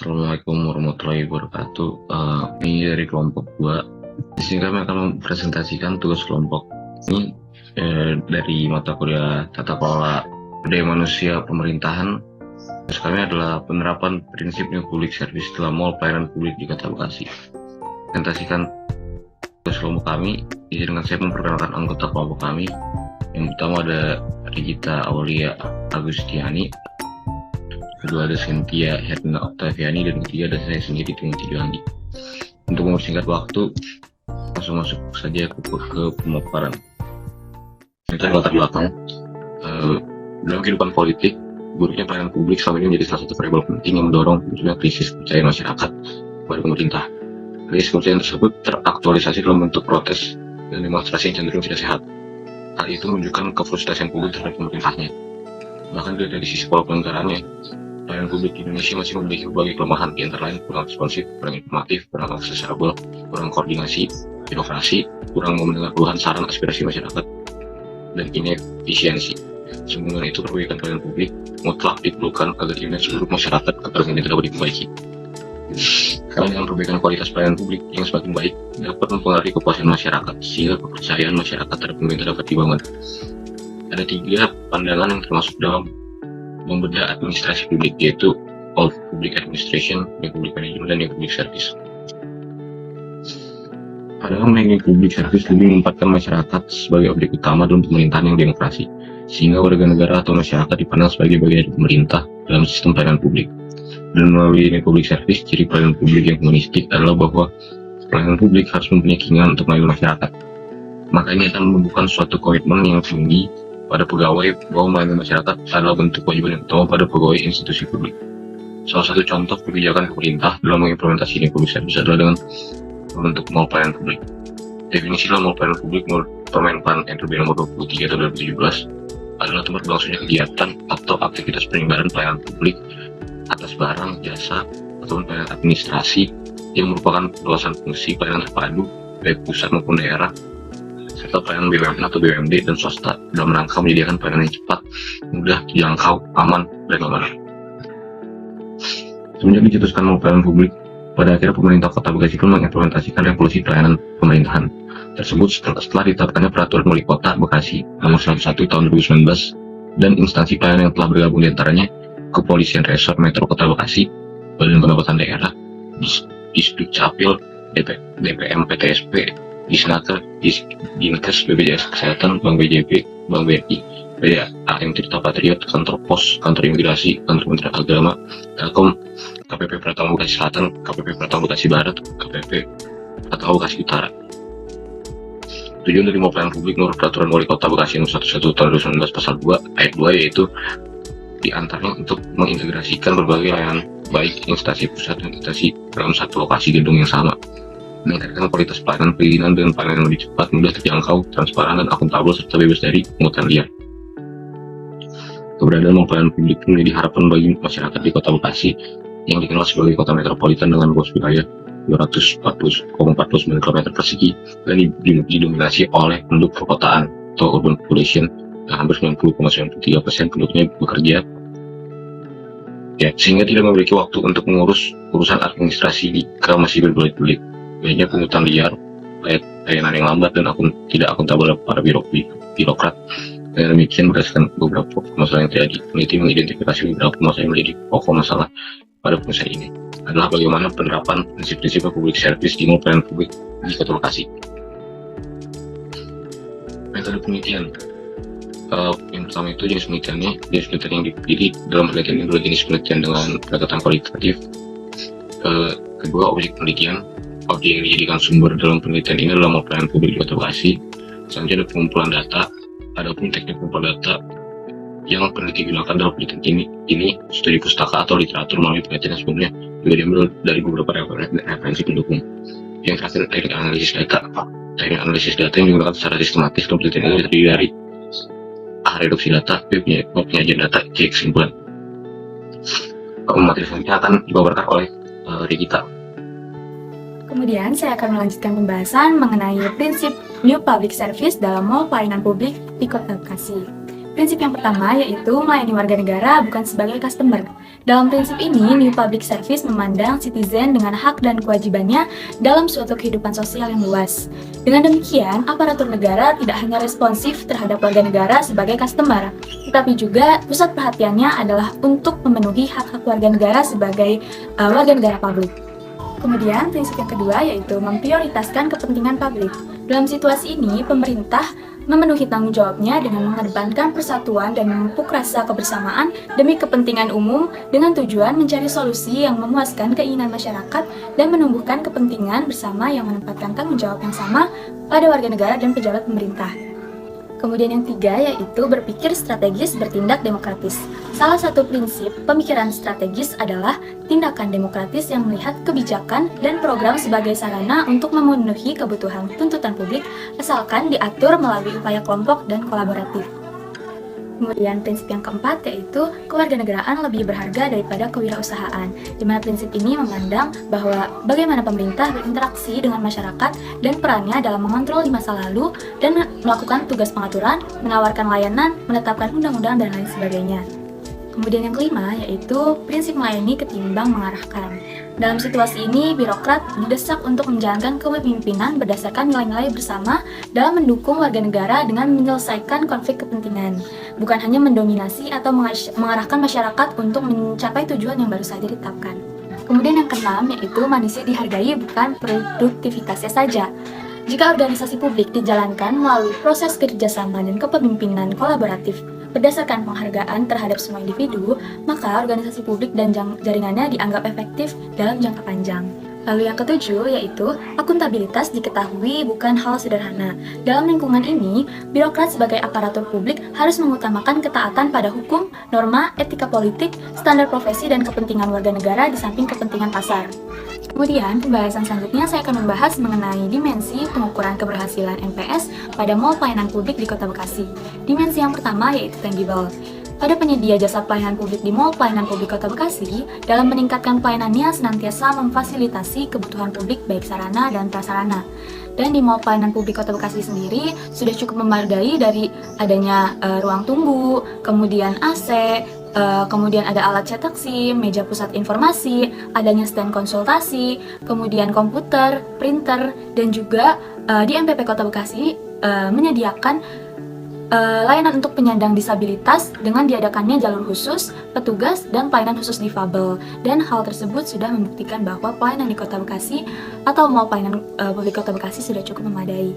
Assalamualaikum warahmatullahi wabarakatuh. Ini dari kelompok 2. Di sini kami akan mempresentasikan tugas kelompok ini dari mata kuliah Tata Kelola Sumber Manusia Pemerintahan. Tugas kami adalah penerapan prinsip New Public Service dalam mall pelayanan publik di Kota Bekasi. Presentasikan tugas kelompok kami, izinkan saya memperkenalkan anggota kelompok kami. Yang pertama ada Regita Aulia Agustiani, kedua ada Cynthia Herna Octaviani, dan ketiga ada saya sendiri Timothy Juandi. Untuk mempersingkat waktu, langsung masuk saja ke pemaparan. Kita latar belakang dalam kehidupan politik, buruknya pelayanan publik selama ini menjadi salah satu variabel penting yang mendorong munculnya krisis kepercayaan masyarakat kepada pemerintah. Krisis kepercayaan tersebut teraktualisasi dalam bentuk protes dan demonstrasi yang cenderung tidak sehat. Hal itu menunjukkan kefrustasian publik terhadap pemerintahnya. Bahkan dari sisi pola penegakannya, pelayanan publik di Indonesia masih memiliki berbagai kelemahan, di antara lain kurang responsif, kurang informatif, kurang aksesibel, kurang koordinasi, birokrasi, kurang mau mendengar keluhan saran aspirasi masyarakat, dan inefisiensi. Semua itu perbaikan pelayanan publik mutlak diperlukan agar image seluruh masyarakat agar ini dapat diperbaiki. Karena dengan perbaikan kualitas pelayanan publik yang semakin baik dapat mempengaruhi kepuasan masyarakat, sehingga kepercayaan masyarakat terhadap pemerintah dapat dibangun. Ada 3 pandangan yang termasuk dalam membedah administrasi publik, yaitu Old Public Administration, New Public Management, dan New Public Service. Padahal New Public Service lebih menempatkan masyarakat sebagai objek utama dalam pemerintahan yang demokrasi, sehingga warga negara atau masyarakat dipandang sebagai bagian dari pemerintah dalam sistem pelayanan publik. Dan melalui New Public Service, ciri pelayanan publik yang humanistik adalah bahwa pelayanan publik harus mempunyai keinginan untuk melayani masyarakat. Maka ini akan menumbuhkan suatu komitmen yang tinggi pada pegawai bahwa melayani masyarakat adalah bentuk kewajiban yang utama pada pegawai institusi publik. Salah satu contoh kebijakan pemerintah dalam mengimplementasi New Public Service adalah dengan membentuk mall pelayanan publik. Definisi dalam mall pelayanan publik menurut Permenpan NRB nomor 23 tahun 2017 adalah tempat berlangsungnya kegiatan atau aktivitas penyebaran pelayanan publik atas barang, jasa, ataupun pelayanan administrasi yang merupakan perluasan fungsi pelayanan terpadu baik pusat maupun daerah, serta pelayanan BUMN atau BUMD dan swasta dalam rangka menyediakan pelayanan yang cepat, mudah, dijangkau, aman, dan aman. Semenjak dicetuskan mall pelayanan publik, pada akhirnya pemerintah Kota Bekasi pun mengimplementasikan revolusi pelayanan pemerintahan tersebut setelah ditetapkannya Peraturan Wali Kota Bekasi Nomor 101 Tahun 2019 dan instansi pelayanan yang telah bergabung diantaranya Kepolisian Resort Metro Kota Bekasi, Badan Pendapatan Daerah, Disduk Capil, DPM PTSP, Disnaker, Dinkes, BPJS Kesehatan, Bank BJB, Bank BRI, PDAM Tirta Patriot, Kantor Pos, Kantor Imigrasi, Kantor Kementerian Agama, Telkom, KPP Pratama Bekasi Selatan, KPP Pratama Bekasi Barat, KPP Pratama Bekasi Utara. Tujuan dari mall pelayanan publik menurut Peraturan Wali Kota Bekasi Nomor 11 Tahun 2019 Pasal 2 Ayat 2 yaitu diantaranya untuk mengintegrasikan berbagai layanan baik instansi pusat dan instansi dalam satu lokasi gedung yang sama, meningkatkan kualitas pelayanan perizinan dengan pelayanan lebih cepat, mudah terjangkau, transparan, dan akuntabel, serta bebas dari pungutan liar. Keberadaan mall pelayanan publik menjadi harapan bagi masyarakat di Kota Bekasi yang dikenal sebagai kota metropolitan dengan luas wilayah 240,49 km persegi dan didominasi oleh penduduk perkotaan atau urban population yang hampir 90,93% penduduknya bekerja, ya, sehingga tidak memiliki waktu untuk mengurus urusan administrasi jika masih berbelit-belit. Banyak pungutan liar, layanan yang lambat, dan tidak akuntabel para birokrat. Dan demikian berdasarkan beberapa masalah yang terjadi, peneliti mengidentifikasi beberapa masalah yang menjadi pokok masalah pada perusahaan ini adalah bagaimana penerapan prinsip-prinsip public service di mall pelayanan publik di Kota Bekasi. Metode penelitian. Yang pertama itu jenis penelitiannya. Jenis penelitian yang dipilih dalam penelitian ini adalah jenis penelitian dengan pendekatan kualitatif. Kedua, objek penelitian. Objek yang dijadikan sumber dalam penelitian ini adalah mall pelayanan publik di Kota Bekasi. Selanjutnya ada pengumpulan data. Adapun teknik pengumpulan data yang peneliti gunakan dalam penelitian ini studi pustaka atau literatur melalui penelitian sebelumnya juga diambil dari beberapa referensi pendukung. Yang terakhir, teknik analisis data. Teknik analisis data yang digunakan secara sistematis dalam penelitian ini terdiri dari A. Reduksi data, B. Penyajian data, C. Kesimpulan. Materi selanjutnya akan dibawakan oleh Regita. Kemudian saya akan melanjutkan pembahasan mengenai prinsip New Public Service dalam mall pelayanan publik di Kota Bekasi. Prinsip yang pertama yaitu melayani warga negara bukan sebagai customer. Dalam prinsip ini, New Public Service memandang citizen dengan hak dan kewajibannya dalam suatu kehidupan sosial yang luas. Dengan demikian, aparatur negara tidak hanya responsif terhadap warga negara sebagai customer, tetapi juga pusat perhatiannya adalah untuk memenuhi hak-hak warga negara sebagai warga negara publik. Kemudian, prinsip yang kedua yaitu memprioritaskan kepentingan publik. Dalam situasi ini, pemerintah memenuhi tanggung jawabnya dengan mengedepankan persatuan dan memupuk rasa kebersamaan demi kepentingan umum dengan tujuan mencari solusi yang memuaskan keinginan masyarakat dan menumbuhkan kepentingan bersama yang menempatkan tanggung jawab yang sama pada warga negara dan pejabat pemerintah. Kemudian yang ketiga yaitu berpikir strategis, bertindak demokratis. Salah satu prinsip pemikiran strategis adalah tindakan demokratis yang melihat kebijakan dan program sebagai sarana untuk memenuhi kebutuhan tuntutan publik asalkan diatur melalui upaya kelompok dan kolaboratif. Kemudian prinsip yang keempat yaitu kewarganegaraan lebih berharga daripada kewirausahaan, di mana prinsip ini memandang bahwa bagaimana pemerintah berinteraksi dengan masyarakat dan perannya dalam mengontrol di masa lalu dan melakukan tugas pengaturan, menawarkan layanan, menetapkan undang-undang, dan lain sebagainya. Kemudian yang kelima yaitu prinsip melayani ketimbang mengarahkan. Dalam situasi ini, birokrat didesak untuk menjalankan kepemimpinan berdasarkan nilai-nilai bersama dalam mendukung warga negara dengan menyelesaikan konflik kepentingan, bukan hanya mendominasi atau mengarahkan masyarakat untuk mencapai tujuan yang baru saja ditetapkan. Kemudian yang keenam yaitu manusia dihargai bukan produktivitasnya saja. Jika organisasi publik dijalankan melalui proses kerjasama dan kepemimpinan kolaboratif berdasarkan penghargaan terhadap semua individu, maka organisasi publik dan jaringannya dianggap efektif dalam jangka panjang. Lalu yang ketujuh yaitu akuntabilitas diketahui bukan hal sederhana. Dalam lingkungan ini, birokrat sebagai aparatur publik harus mengutamakan ketaatan pada hukum, norma, etika politik, standar profesi, dan kepentingan warga negara di samping kepentingan pasar. Kemudian, pembahasan selanjutnya saya akan membahas mengenai dimensi pengukuran keberhasilan NPS pada mall pelayanan publik di Kota Bekasi. Dimensi yang pertama yaitu tangible. Pada penyedia jasa pelayanan publik di mall pelayanan publik Kota Bekasi, dalam meningkatkan pelayanannya senantiasa memfasilitasi kebutuhan publik baik sarana dan prasarana. Dan di mall pelayanan publik Kota Bekasi sendiri sudah cukup memadai dari adanya ruang tunggu, kemudian AC, kemudian ada alat cetak SIM, meja pusat informasi, adanya stand konsultasi, kemudian komputer, printer, dan juga di MPP Kota Bekasi menyediakan layanan untuk penyandang disabilitas dengan diadakannya jalur khusus, petugas, dan pelayanan khusus difabel. Dan hal tersebut sudah membuktikan bahwa pelayanan di Kota Bekasi atau mall pelayanan publik Kota Bekasi sudah cukup memadai.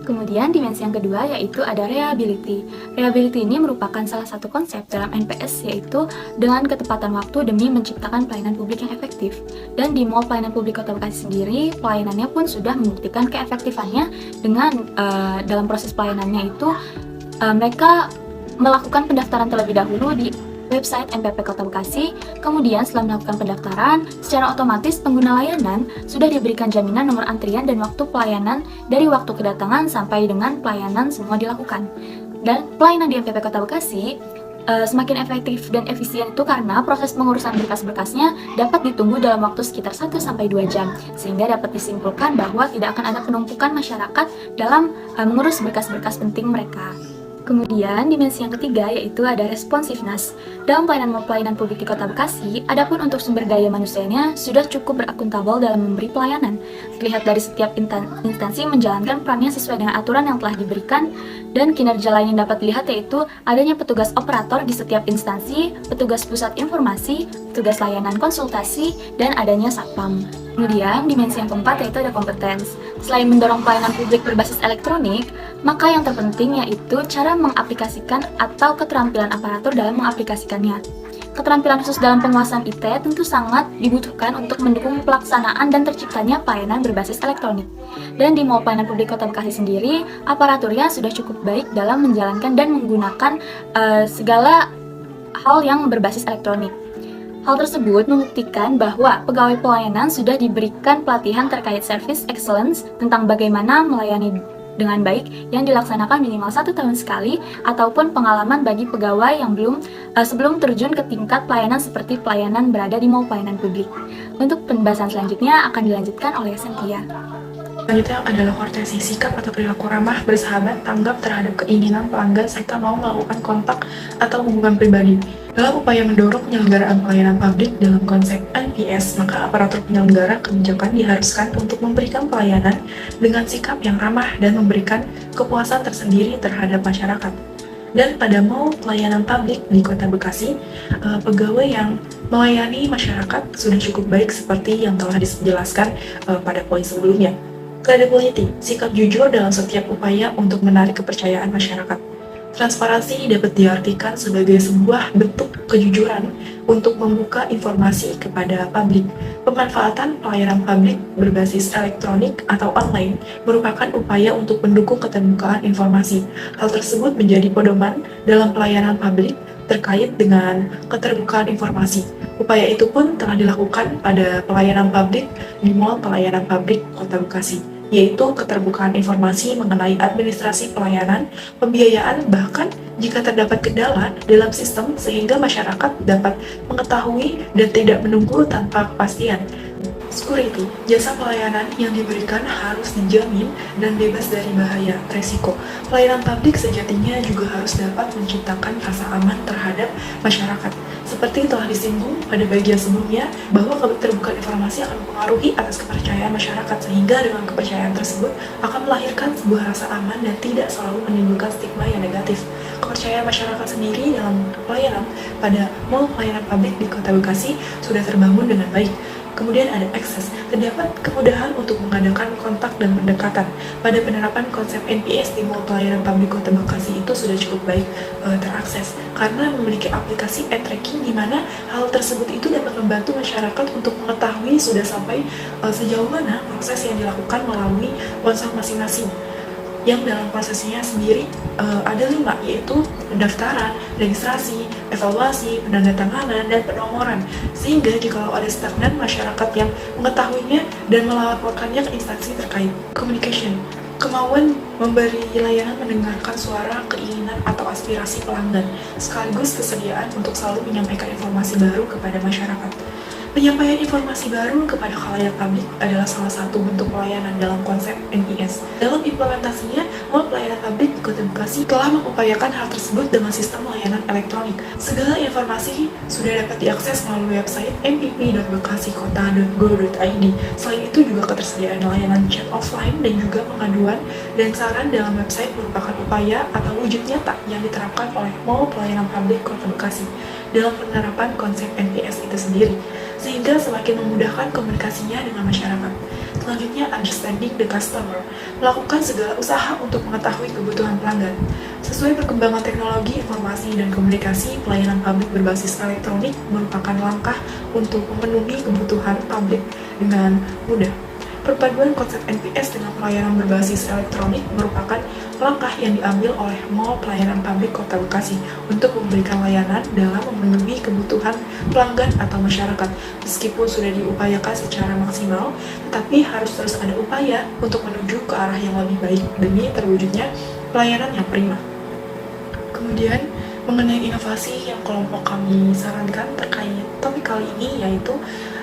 Kemudian dimensi yang kedua yaitu ada reliability. Reliability ini merupakan salah satu konsep dalam NPS yaitu dengan ketepatan waktu demi menciptakan pelayanan publik yang efektif. Dan di mall pelayanan publik Kota Bekasi sendiri, pelayanannya pun sudah membuktikan keefektifannya dengan dalam proses pelayanannya itu mereka melakukan pendaftaran terlebih dahulu di website MPP Kota Bekasi. Kemudian setelah melakukan pendaftaran, secara otomatis pengguna layanan sudah diberikan jaminan nomor antrian dan waktu pelayanan dari waktu kedatangan sampai dengan pelayanan semua dilakukan. Dan pelayanan di MPP Kota Bekasi semakin efektif dan efisien itu karena proses pengurusan berkas-berkasnya dapat ditunggu dalam waktu sekitar 1-2 jam, sehingga dapat disimpulkan bahwa tidak akan ada penumpukan masyarakat dalam mengurus berkas-berkas penting mereka. Kemudian, dimensi yang ketiga yaitu ada responsiveness. Dalam pelayanan publik di Kota Bekasi, adapun untuk sumber daya manusianya sudah cukup berakuntabel dalam memberi pelayanan. Terlihat dari setiap instansi menjalankan perannya sesuai dengan aturan yang telah diberikan, dan kinerja lain yang dapat dilihat yaitu adanya petugas operator di setiap instansi, petugas pusat informasi, petugas layanan konsultasi, dan adanya satpam. Kemudian, dimensi yang keempat yaitu ada competence. Selain mendorong pelayanan publik berbasis elektronik, maka yang terpenting yaitu cara mengaplikasikan atau keterampilan aparatur dalam mengaplikasikannya. Keterampilan khusus dalam penguasaan IT tentu sangat dibutuhkan untuk mendukung pelaksanaan dan terciptanya pelayanan berbasis elektronik. Dan di mall pelayanan publik Kota Bekasi sendiri, aparaturnya sudah cukup baik dalam menjalankan dan menggunakan segala hal yang berbasis elektronik. Hal tersebut membuktikan bahwa pegawai pelayanan sudah diberikan pelatihan terkait service excellence tentang bagaimana melayani dengan baik yang dilaksanakan minimal 1 tahun sekali ataupun pengalaman bagi pegawai yang sebelum terjun ke tingkat pelayanan seperti pelayanan berada di mall pelayanan publik. Untuk pembahasan selanjutnya akan dilanjutkan oleh Cynthia. Selanjutnya adalah kortesi, sikap atau perilaku ramah, bersahabat, tanggap terhadap keinginan pelanggan, serta mau melakukan kontak atau hubungan pribadi. Dalam upaya mendorong penyelenggaraan pelayanan publik dalam konsep NPS, maka aparatur penyelenggara kebijakan diharuskan untuk memberikan pelayanan dengan sikap yang ramah dan memberikan kepuasan tersendiri terhadap masyarakat. Dan pada mall pelayanan publik di Kota Bekasi, pegawai yang melayani masyarakat sudah cukup baik seperti yang telah dijelaskan pada poin sebelumnya. Credibility, sikap jujur dalam setiap upaya untuk menarik kepercayaan masyarakat. Transparansi dapat diartikan sebagai sebuah bentuk kejujuran untuk membuka informasi kepada publik. Pemanfaatan pelayanan publik berbasis elektronik atau online merupakan upaya untuk mendukung keterbukaan informasi. Hal tersebut menjadi pedoman dalam pelayanan publik terkait dengan keterbukaan informasi. Upaya itu pun telah dilakukan pada pelayanan publik di Mall Pelayanan Publik Kota Bekasi, yaitu keterbukaan informasi mengenai administrasi pelayanan, pembiayaan, bahkan jika terdapat kendala dalam sistem sehingga masyarakat dapat mengetahui dan tidak menunggu tanpa kepastian. Security, jasa pelayanan yang diberikan harus dijamin dan bebas dari bahaya, resiko. Pelayanan publik sejatinya juga harus dapat menciptakan rasa aman terhadap masyarakat. Seperti telah disinggung pada bagian sebelumnya, bahwa keterbukaan informasi akan mempengaruhi atas kepercayaan masyarakat, sehingga dengan kepercayaan tersebut akan melahirkan sebuah rasa aman dan tidak selalu menimbulkan stigma yang negatif. Kepercayaan masyarakat sendiri dalam pelayanan pada Mall Pelayanan Publik di Kota Bekasi sudah terbangun dengan baik. Kemudian ada akses, terdapat kemudahan untuk mengadakan kontak dan pendekatan. Pada penerapan konsep NPS di Mall Pelayanan Publik Kota Bekasi itu sudah cukup baik terakses, karena memiliki aplikasi e-tracking di mana hal tersebut itu dapat membantu masyarakat untuk mengetahui sudah sampai sejauh mana proses yang dilakukan melalui ponsel masing-masing. Yang dalam prosesnya sendiri ada 5, yaitu pendaftaran, registrasi, evaluasi, penandatanganan, dan penomoran. Sehingga jika ada stagnan, masyarakat yang mengetahuinya dan melaporkannya ke instansi terkait. Communication, kemauan memberi layanan mendengarkan suara, keinginan, atau aspirasi pelanggan, sekaligus kesediaan untuk selalu menyampaikan informasi baru kepada masyarakat. Penyampaian informasi baru kepada khalayak publik adalah salah satu bentuk pelayanan dalam konsep NPS. Dalam implementasinya, Mall Pelayanan Publik di Kota Bekasi telah mengupayakan hal tersebut dengan sistem layanan elektronik. Segala informasi sudah dapat diakses melalui website mpp.bekasikota.go.id. Selain itu juga ketersediaan layanan chat offline dan juga pengaduan dan saran dalam website merupakan upaya atau wujud nyata yang diterapkan oleh Mall Pelayanan Publik Kota Bekasi dalam penerapan konsep NPS itu sendiri, sehingga semakin memudahkan komunikasinya dengan masyarakat. Selanjutnya, understanding the customer, melakukan segala usaha untuk mengetahui kebutuhan pelanggan. Sesuai perkembangan teknologi, informasi, dan komunikasi, pelayanan publik berbasis elektronik merupakan langkah untuk memenuhi kebutuhan publik dengan mudah. Perpaduan konsep NPS dengan pelayanan berbasis elektronik merupakan langkah yang diambil oleh Mall Pelayanan Publik Kota Bekasi untuk memberikan layanan dalam memenuhi kebutuhan pelanggan atau masyarakat. Meskipun sudah diupayakan secara maksimal, tetapi harus terus ada upaya untuk menuju ke arah yang lebih baik demi terwujudnya pelayanan yang prima. Kemudian, mengenai inovasi yang kelompok kami sarankan terkait topik kali ini, yaitu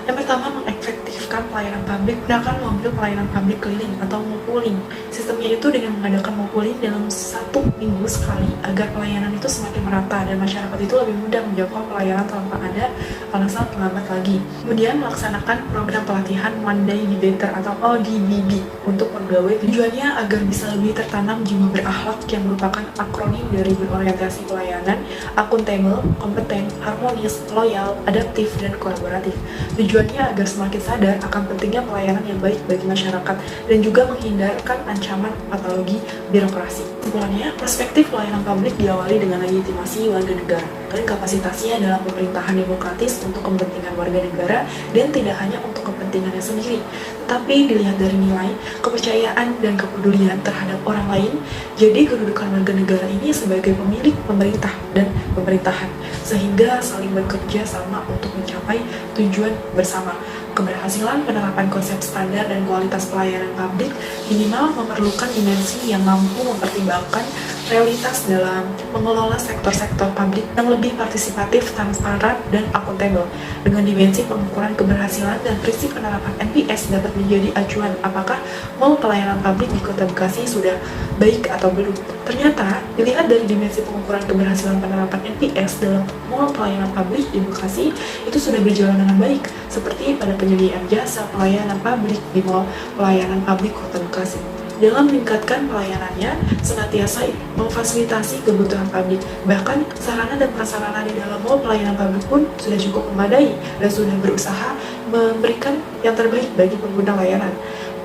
yang pertama, mengefektifkan pelayanan publik menggunakan mobil pelayanan publik keliling atau mopuling. Sistemnya itu dengan mengadakan mopuling dalam 1 minggu sekali agar pelayanan itu semakin merata dan masyarakat itu lebih mudah menjangkau pelayanan tanpa ada alasan terlambat lagi. Kemudian melaksanakan program pelatihan One Day Be Better atau ODBB untuk pegawai, tujuannya agar bisa lebih tertanam jiwa berakhlak yang merupakan akronim dari berorientasi pelayanan, akuntabel, kompeten, harmonis, loyal, adaptif, dan kolaboratif. Tujuannya agar semakin sadar akan pentingnya pelayanan yang baik bagi masyarakat dan juga menghindarkan ancaman patologi birokrasi. Kesimpulannya, perspektif pelayanan publik diawali dengan legitimasi warga negara dan kapasitasnya dalam pemerintahan demokratis untuk kepentingan warga negara dan tidak hanya untuk kepentingannya sendiri, tetapi dilihat dari nilai, kepercayaan, dan kepedulian terhadap orang lain. Jadi kedudukan warga negara ini sebagai pemilik pemerintah dan pemerintahan, sehingga saling bekerja sama untuk mencapai tujuan bersama. Keberhasilan penerapan konsep standar dan kualitas pelayanan publik minimal memerlukan dimensi yang mampu mempertimbangkan realitas dalam mengelola sektor-sektor publik yang lebih partisipatif, transparan, dan akuntabel. Dengan dimensi pengukuran keberhasilan dan prinsip penerapan NPS dapat menjadi acuan apakah mall pelayanan publik di Kota Bekasi sudah baik atau belum. Ternyata, dilihat dari dimensi pengukuran keberhasilan penerapan NPS dalam mall pelayanan publik di Bekasi itu sudah berjalan dengan baik, seperti pada penyediaan jasa pelayanan publik di mall pelayanan publik Kota Bekasi. Dalam meningkatkan pelayanannya, senantiasa memfasilitasi kebutuhan publik. Bahkan, sarana dan prasarana di dalam mall pelayanan publik pun sudah cukup memadai dan sudah berusaha memberikan yang terbaik bagi pengguna layanan.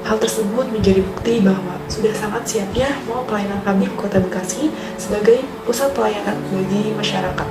Hal tersebut menjadi bukti bahwa sudah sangat siapnya mall pelayanan publik Kota Bekasi sebagai pusat pelayanan bagi masyarakat.